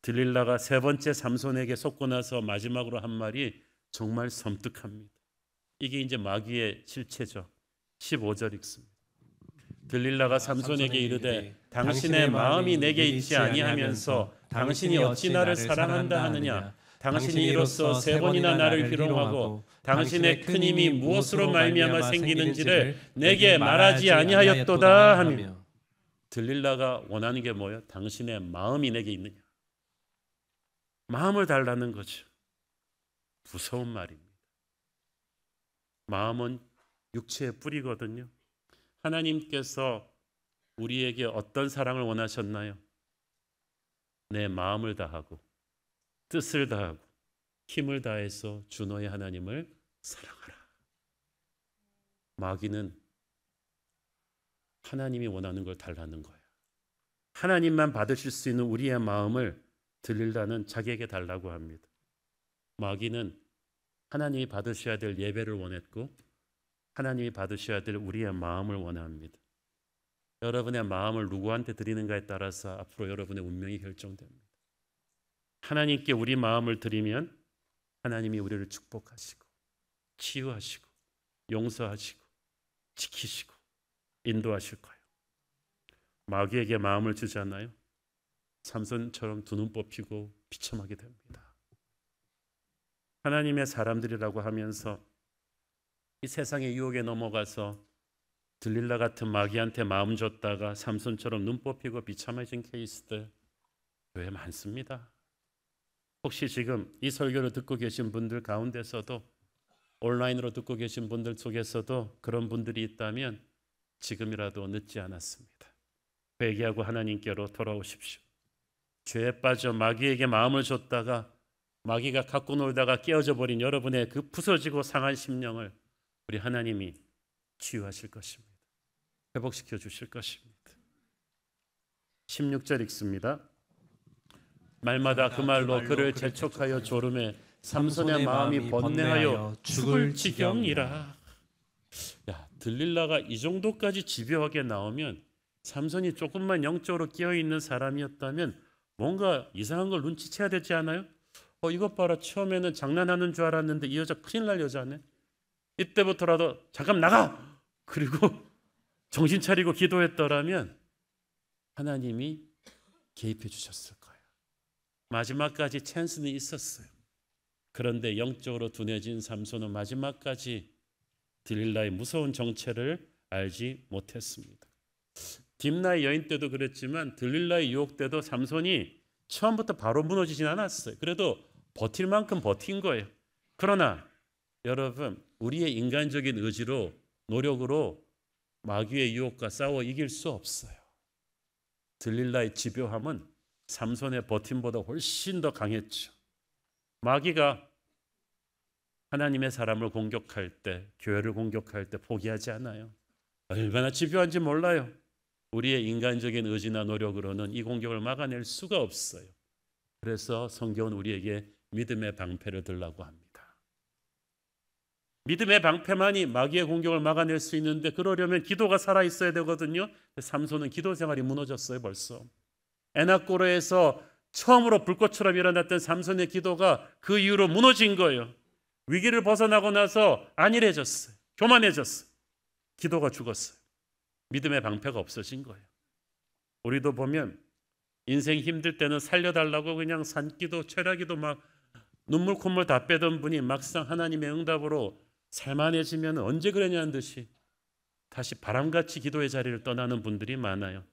들릴라가 3번째 삼손에게 속고 나서 마지막으로 한 말이 정말 섬뜩합니다. 이게 이제 마귀의 실체죠. 15절 읽습니다. 들릴라가 삼손에게 이르되 당신의 마음이 내게 있지 아니하면서 당신이 어찌 나를 사랑한다 하느냐. 당신이 이로써 3번이나 나를 희롱하고 당신의 큰 힘이 무엇으로 말미암아 생기는지를 내게 말하지 아니하였도다 하며. 들릴라가 원하는 게 뭐예요? 당신의 마음이 내게 있느냐. 마음을 달라는 거죠. 무서운 말입니다. 마음은 육체의 뿌리거든요. 하나님께서 우리에게 어떤 사랑을 원하셨나요? 내 마음을 다하고 뜻을 다하고 힘을 다해서 주 너의 하나님을 사랑하라. 마귀는 하나님이 원하는 걸 달라는 거예요. 하나님만 받으실 수 있는 우리의 마음을 들릴라는 자기에게 달라고 합니다. 마귀는 하나님이 받으셔야 될 예배를 원했고 하나님이 받으셔야 될 우리의 마음을 원합니다. 여러분의 마음을 누구한테 드리는가에 따라서 앞으로 여러분의 운명이 결정됩니다. 하나님께 우리 마음을 드리면 하나님이 우리를 축복하시고 치유하시고 용서하시고 지키시고 인도하실 거예요. 마귀에게 마음을 주잖아요. 삼손처럼 두 눈 뽑히고 비참하게 됩니다. 하나님의 사람들이라고 하면서 이 세상의 유혹에 넘어가서 들릴라 같은 마귀한테 마음 줬다가 삼손처럼 눈 뽑히고 비참해진 케이스들 교회에 많습니다. 혹시 지금 이 설교를 듣고 계신 분들 가운데서도 온라인으로 듣고 계신 분들 속에서도 그런 분들이 있다면 지금이라도 늦지 않았습니다. 회개하고 하나님께로 돌아오십시오. 죄에 빠져 마귀에게 마음을 줬다가 마귀가 갖고 놀다가 깨어져 버린 여러분의 그 부서지고 상한 심령을 우리 하나님이 치유하실 것입니다. 회복시켜 주실 것입니다. 16절 읽습니다. 말마다 그 말로 그를 재촉하여 조름해 삼손의 마음이 번뇌하여 죽을 지경이라. 야, 들릴라가 이 정도까지 집요하게 나오면 삼손이 조금만 영적으로 깨어있는 사람이었다면 뭔가 이상한 걸 눈치채야 되지 않아요? 이것 봐라, 처음에는 장난하는 줄 알았는데 이 여자 큰일 날 여자네. 이때부터라도 잠깐 나가! 그리고 정신 차리고 기도했더라면 하나님이 개입해 주셨을 거예요. 마지막까지 찬스는 있었어요. 그런데 영적으로 둔해진 삼손은 마지막까지 들릴라의 무서운 정체를 알지 못했습니다. 딥나의 여인 때도 그랬지만 들릴라의 유혹 때도 삼손이 처음부터 바로 무너지진 않았어요. 그래도 버틸 만큼 버틴 거예요. 그러나 여러분, 우리의 인간적인 의지로 노력으로 마귀의 유혹과 싸워 이길 수 없어요. 들릴라의 집요함은 삼손의 버팀보다 훨씬 더 강했죠. 마귀가 하나님의 사람을 공격할 때, 교회를 공격할 때 포기하지 않아요. 얼마나 집요한지 몰라요. 우리의 인간적인 의지나 노력으로는 이 공격을 막아낼 수가 없어요. 그래서 성경은 우리에게 믿음의 방패를 들라고 합니다. 믿음의 방패만이 마귀의 공격을 막아낼 수 있는데 그러려면 기도가 살아있어야 되거든요. 삼손은 기도 생활이 무너졌어요. 벌써 에나꼬르에서 처음으로 불꽃처럼 일어났던 삼손의 기도가 그 이후로 무너진 거예요. 위기를 벗어나고 나서 안일해졌어요. 교만해졌어요. 기도가 죽었어요. 믿음의 방패가 없어진 거예요. 우리도 보면 인생 힘들 때는 살려달라고 그냥 산기도 철야기도 막 눈물 콧물 다 빼던 분이 막상 하나님의 응답으로 살만해지면 언제 그러냐는 듯이 다시 바람같이 기도의 자리를 떠나는 분들이 많아요.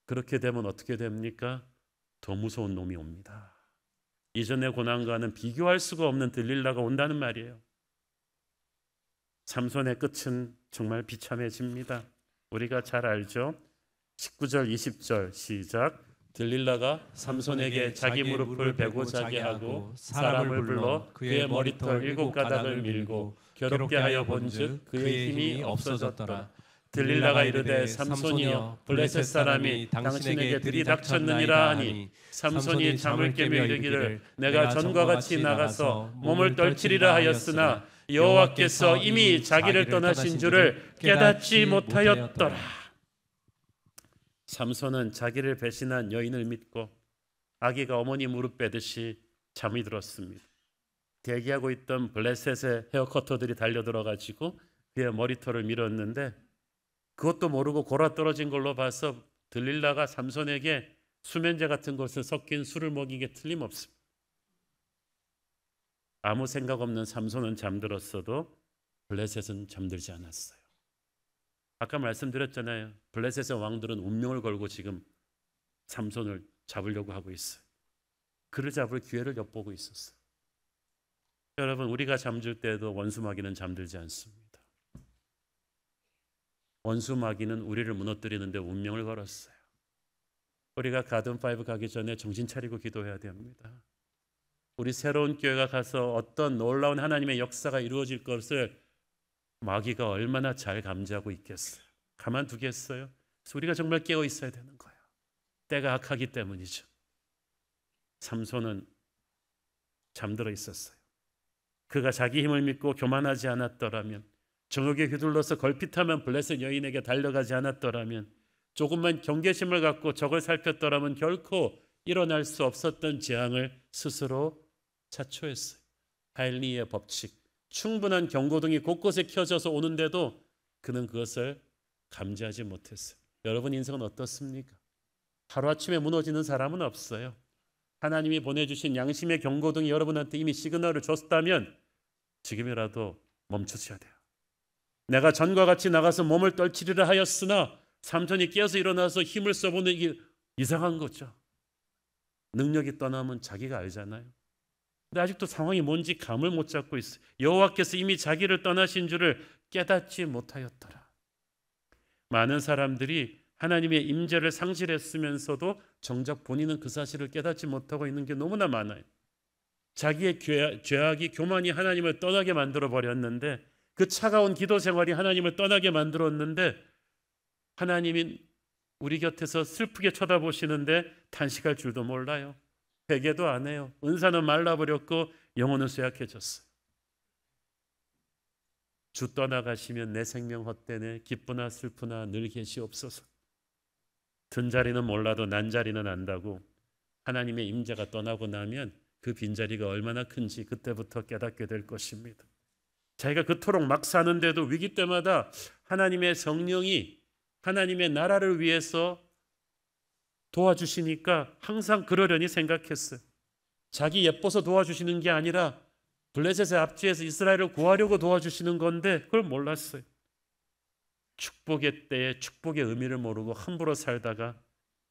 그렇게 되면 어떻게 됩니까? 더 무서운 놈이 옵니다. 이전의 고난과는 비교할 수가 없는 들릴라가 온다는 말이에요. 삼손의 끝은 정말 비참해집니다. 우리가 잘 알죠? 19절 20절 시작. 들릴라가 삼손에게 자기 무릎을 베고 자게 하고 사람을 불러 그의 머리털 7가닥을 밀고 괴롭게 하여 본즉 그의 힘이 없어졌더라. 들릴라가 이르되 삼손이여 블레셋 사람이 당신에게 들이닥쳤느니라 하니 삼손이 잠을 깨며 이르기를 내가 전과 같이 나가서 몸을 떨치리라 하였으나 여호와께서 이미 자기를 떠나신 줄을 깨닫지 못하였더라. 삼손은 자기를 배신한 여인을 믿고 아기가 어머니 무릎 베듯이 잠이 들었습니다. 대기하고 있던 블레셋의 헤어커터들이 달려들어가지고 그의 머리털을 밀었는데 그것도 모르고 골아 떨어진 걸로 봐서 들릴라가 삼손에게 수면제 같은 것을 섞인 술을 먹인 게 틀림없습니다. 아무 생각 없는 삼손은 잠들었어도 블레셋은 잠들지 않았어요. 아까 말씀드렸잖아요. 블레셋의 왕들은 운명을 걸고 지금 삼손을 잡으려고 하고 있어요. 그를 잡을 기회를 엿보고 있었어요. 여러분, 우리가 잠들 때도 원수 마귀는 잠들지 않습니다. 원수 마귀는 우리를 무너뜨리는데 운명을 걸었어요. 우리가 가든5 가기 전에 정신 차리고 기도해야 됩니다. 우리 새로운 교회가 가서 어떤 놀라운 하나님의 역사가 이루어질 것을 마귀가 얼마나 잘 감지하고 있겠어요. 가만두겠어요? 그래서 우리가 정말 깨어 있어야 되는 거예요. 때가 악하기 때문이죠. 삼손은 잠들어 있었어요. 그가 자기 힘을 믿고 교만하지 않았더라면, 정욕에 휘둘러서 걸핏하면 블레셋 여인에게 달려가지 않았더라면, 조금만 경계심을 갖고 적을 살폈더라면 결코 일어날 수 없었던 재앙을 스스로 자초했어요. 하일리의 법칙, 충분한 경고등이 곳곳에 켜져서 오는데도 그는 그것을 감지하지 못했어요. 여러분 인생은 어떻습니까? 하루아침에 무너지는 사람은 없어요. 하나님이 보내주신 양심의 경고등이 여러분한테 이미 시그널을 줬다면 지금이라도 멈추셔야 돼요. 내가 전과 같이 나가서 몸을 떨치리라 하였으나 삼손이 깨어서 일어나서 힘을 써보는 이게 이상한 거죠. 능력이 떠나면 자기가 알잖아요. 근데 아직도 상황이 뭔지 감을 못 잡고 있어요. 여호와께서 이미 자기를 떠나신 줄을 깨닫지 못하였더라. 많은 사람들이 하나님의 임재를 상실했으면서도 정작 본인은 그 사실을 깨닫지 못하고 있는 게 너무나 많아요. 자기의 죄악이 교만이 하나님을 떠나게 만들어버렸는데, 그 차가운 기도 생활이 하나님을 떠나게 만들었는데, 하나님이 우리 곁에서 슬프게 쳐다보시는데 탄식할 줄도 몰라요. 회개도 안 해요. 은사는 말라버렸고 영혼은 쇠약해졌어요. 주 떠나가시면 내 생명 헛되네. 기쁘나 슬프나 늘 계시옵소서. 든 자리는 몰라도 난 자리는 안다고 하나님의 임재가 떠나고 나면 그 빈자리가 얼마나 큰지 그때부터 깨닫게 될 것입니다. 자기가 그토록 막 사는데도 위기 때마다 하나님의 성령이 하나님의 나라를 위해서 도와주시니까 항상 그러려니 생각했어요. 자기 예뻐서 도와주시는 게 아니라 블레셋의 압제에서 이스라엘을 구하려고 도와주시는 건데 그걸 몰랐어요. 축복의 때에 축복의 의미를 모르고 함부로 살다가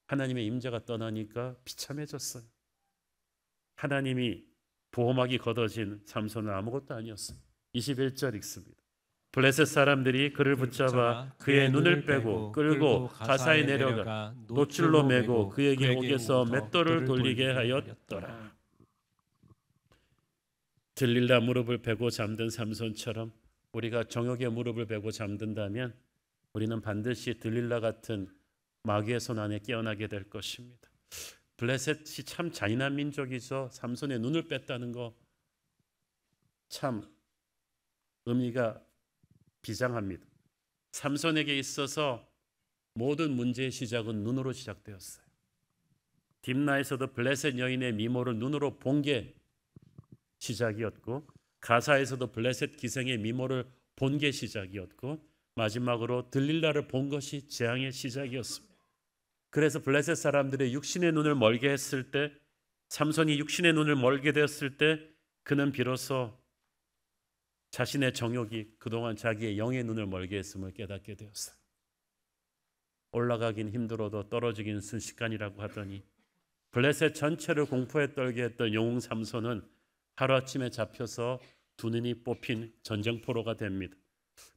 하나님의 임재가 떠나니까 비참해졌어요. 하나님이 보호막이 걷어진 삼손은 아무것도 아니었어요. 21절 읽습니다. 블레셋 사람들이 그를 붙잡아 그의 눈을 빼고 끌고 가사에 내려가 노줄로 매고 그에게 옥에서 맷돌을 돌리게 하였더라. 들릴라 무릎을 베고 잠든 삼손처럼 우리가 정욕의 무릎을 베고 잠든다면 우리는 반드시 들릴라 같은 마귀의 손 안에 깨어나게 될 것입니다. 블레셋이 참 잔인한 민족이죠. 삼손의 눈을 뺐다는 거 참 의미가 비장합니다. 삼손에게 있어서 모든 문제의 시작은 눈으로 시작되었어요. 딥나에서도 블레셋 여인의 미모를 눈으로 본 게 시작이었고, 가사에서도 블레셋 기생의 미모를 본 게 시작이었고, 마지막으로 들릴라를 본 것이 재앙의 시작이었습니다. 그래서 블레셋 사람들의 육신의 눈을 멀게 했을 때, 삼손이 육신의 눈을 멀게 되었을 때 그는 비로소 자신의 정욕이 그동안 자기의 영의 눈을 멀게 했음을 깨닫게 되었어요. 올라가긴 힘들어도 떨어지긴 순식간이라고 하더니 블레셋 전체를 공포에 떨게 했던 영웅 삼손은 하루아침에 잡혀서 두 눈이 뽑힌 전쟁포로가 됩니다.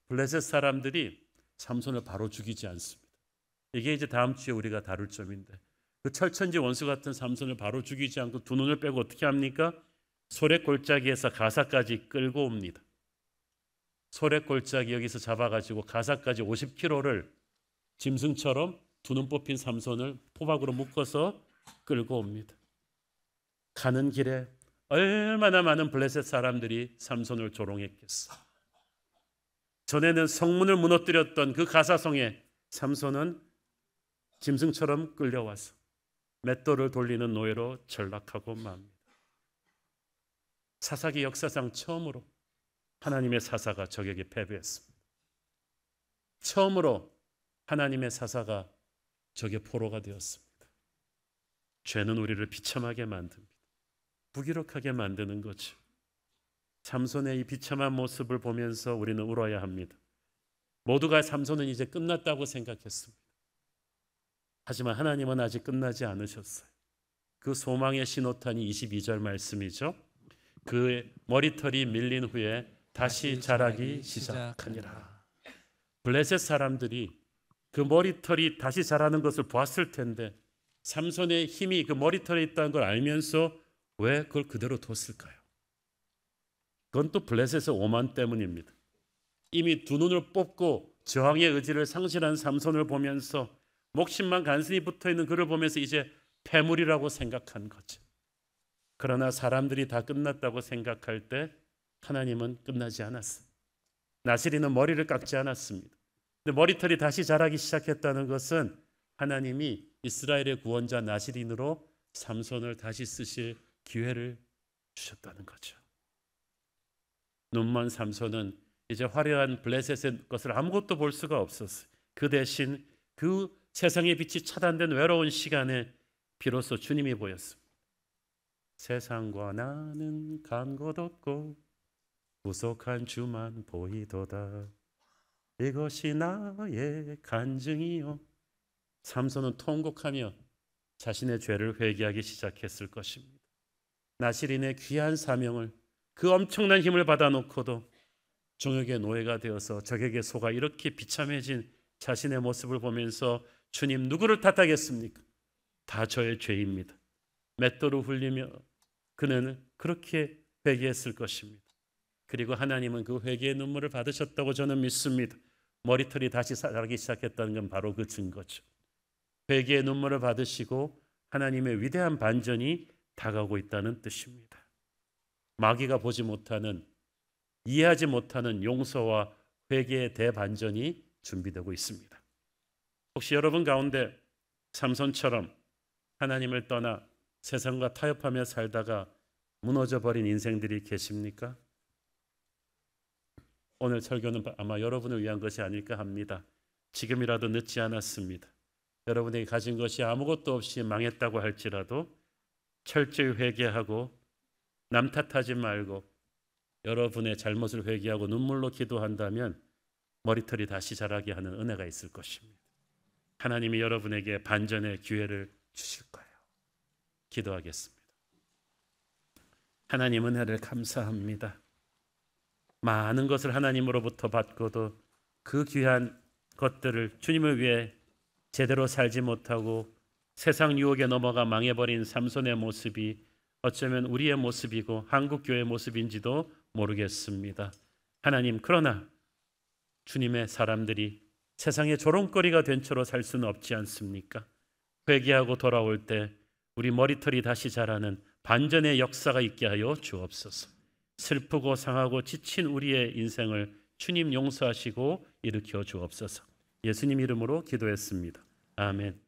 블레셋 사람들이 삼손을 바로 죽이지 않습니다. 이게 이제 다음 주에 우리가 다룰 점인데, 그 철천지 원수 같은 삼손을 바로 죽이지 않고 두 눈을 빼고 어떻게 합니까? 소래골짜기에서 가사까지 끌고 옵니다. 소래골짜기 여기서 잡아가지고 가사까지 50km를 짐승처럼 두 눈 뽑힌 삼손을 포박으로 묶어서 끌고 옵니다. 가는 길에 얼마나 많은 블레셋 사람들이 삼손을 조롱했겠어. 전에는 성문을 무너뜨렸던 그 가사성에 삼손은 짐승처럼 끌려와서 맷돌을 돌리는 노예로 전락하고 맙니다. 사사기 역사상 처음으로 하나님의 사사가 적에게 패배했습니다. 처음으로 하나님의 사사가 적의 포로가 되었습니다. 죄는 우리를 비참하게 만듭니다. 무기력하게 만드는 거죠. 삼손의 이 비참한 모습을 보면서 우리는 울어야 합니다. 모두가 삼손은 이제 끝났다고 생각했습니다. 하지만 하나님은 아직 끝나지 않으셨어요. 그 소망의 신호탄이 22절 말씀이죠. 그 머리털이 밀린 후에 다시 자라기 시작하니라. 블레셋 사람들이 그 머리털이 다시 자라는 것을 보았을 텐데 삼손의 힘이 그 머리털에 있다는 걸 알면서 왜 그걸 그대로 뒀을까요? 그건 또 블레셋의 오만 때문입니다. 이미 두 눈을 뽑고 저항의 의지를 상실한 삼손을 보면서 목심만 간신히 붙어있는 그를 보면서 이제 패물이라고 생각한 거죠. 그러나 사람들이 다 끝났다고 생각할 때 하나님은 끝나지 않았어요. 나시린은 머리를 깎지 않았습니다. 근데 머리털이 다시 자라기 시작했다는 것은 하나님이 이스라엘의 구원자 나시린으로 삼손을 다시 쓰실 기회를 주셨다는 거죠. 눈먼 삼손은 이제 화려한 블레셋의 것을 아무것도 볼 수가 없었어요. 그 대신 그 세상의 빛이 차단된 외로운 시간에 비로소 주님이 보였습니다. 세상과 나는 간 곳 없고 구속한 주만 보이도다. 이것이 나의 간증이요. 삼손은 통곡하며 자신의 죄를 회개하기 시작했을 것입니다. 나시린의 귀한 사명을, 그 엄청난 힘을 받아놓고도 종역의 노예가 되어서 적에게 속아 이렇게 비참해진 자신의 모습을 보면서 주님, 누구를 탓하겠습니까? 다 저의 죄입니다. 맷돌을 흘리며 그는 그렇게 회개했을 것입니다. 그리고 하나님은 그 회개의 눈물을 받으셨다고 저는 믿습니다. 머리털이 다시 자라기 시작했다는 건 바로 그 증거죠. 회개의 눈물을 받으시고 하나님의 위대한 반전이 다가오고 있다는 뜻입니다. 마귀가 보지 못하는, 이해하지 못하는 용서와 회개의 대반전이 준비되고 있습니다. 혹시 여러분 가운데 삼손처럼 하나님을 떠나 세상과 타협하며 살다가 무너져버린 인생들이 계십니까? 오늘 설교는 아마 여러분을 위한 것이 아닐까 합니다. 지금이라도 늦지 않았습니다. 여러분에게 가진 것이 아무것도 없이 망했다고 할지라도 철저히 회개하고 남 탓하지 말고 여러분의 잘못을 회개하고 눈물로 기도한다면 머리털이 다시 자라게 하는 은혜가 있을 것입니다. 하나님이 여러분에게 반전의 기회를 주실 거예요. 기도하겠습니다. 하나님 은혜를 감사합니다. 많은 것을 하나님으로부터 받고도 그 귀한 것들을 주님을 위해 제대로 살지 못하고 세상 유혹에 넘어가 망해버린 삼손의 모습이 어쩌면 우리의 모습이고 한국교회의 모습인지도 모르겠습니다. 하나님, 그러나 주님의 사람들이 세상의 조롱거리가 된 채로 살 수는 없지 않습니까? 회개하고 돌아올 때 우리 머리털이 다시 자라는 반전의 역사가 있게 하여 주옵소서. 슬프고 상하고 지친 우리의 인생을 주님 용서하시고 일으켜 주옵소서. 예수님 이름으로 기도했습니다. 아멘.